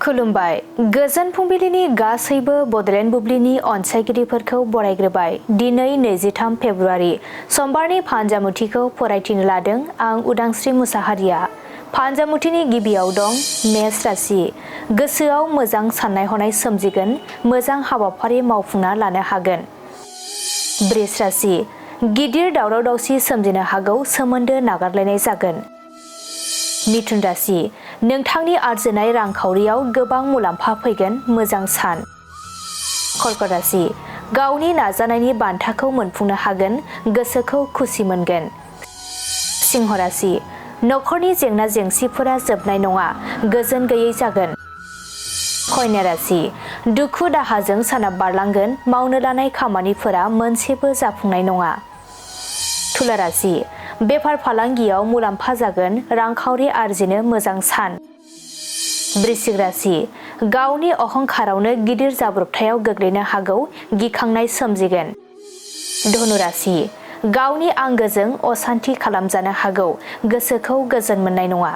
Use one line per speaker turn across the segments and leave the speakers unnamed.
खुलुमबाय गोजोन फुंबिलिनि गासैबो बडलेण्ड बुब्लिनि अनसायगिरिफोरखौ बरायग्रोबाय। दिनै 23 फेब्रुआरि समबारनि फानजामुथिखौ फरायथिनो लादों आं उदांस्रि मुसाहारिया। फानजामुथिनि गिबियाव दं मेष राशि। गोसोआव मोजां साननाय हनाय सोमजिगोन, मोजां हाबाफारि मावफुंना लानो हागोन। बृष राशि। गिदिर दावराव दावसि सोमजिनो हागौ, सोमोन्दो नागारलायनाय जागोन। मिथुन राशि। नोंथांनि आरजिनाय रांखावरियाव गोबां मुलाम्फा फैगोन, मोजां सान। कर्कट राशि। गावनि नाजानायनि बान्थाखौ मोनफुंनो हागोन, गोसोखौ खुसि मोनगोन। सिंह राशि। नखरनि जेंना जेंसिफोरा जोबनाय नङा, गोजोन गैयै जागोन। कन्या राशि। दुखु दाहाजों साना बारलांगोन, मावनो लानाय खामानिफोरा मोनसेबो जाफुंनाय नङा। तुला राशि। बेफार फालांगियाव मुलाम्फा जागोन, रांखावरि आरजिनो मोजां सान। वृश्चिक राशि। गावनि अहंखारावनो गिदिर जाब्रबथायाव गोग्लैनो हागौ, गिखांनाय सोमजिगोन। धनु राशि। गावनि आंगोजों असान्थि खालामजानो हागौ, गोसोखौ गोजोन मोननाय नङा।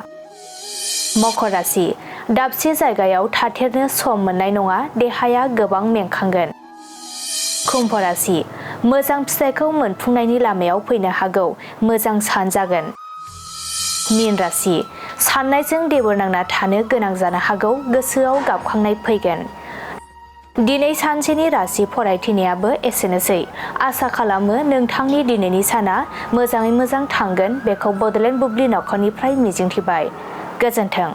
मकर राशि। दाबसे जायगायाव थाथेरनो सम मोननाय नङा, देहाया गोबां मेंखांगोन। कुम्भ राशि। मोजां फिथाइखौ मोनफुंनायनि लामायाव फैनो हागौ, मोजां सान जागोन। मीन राशि। साननायजों देबोर नांना थानो गोनां जानो हागौ, गोसोआव गाबखांनाय फैगोन। दिनै सानसेनि राशि फरायथिनायाबो एसेनोसै। आसा खालामो नोंथांनि दिनैनि साना मोजाङै मोजां थांगोन, बेखौ बडलेण्ड बुब्लि नखरनिफ्राय मिजिंथिबाय। गोजोन्थों।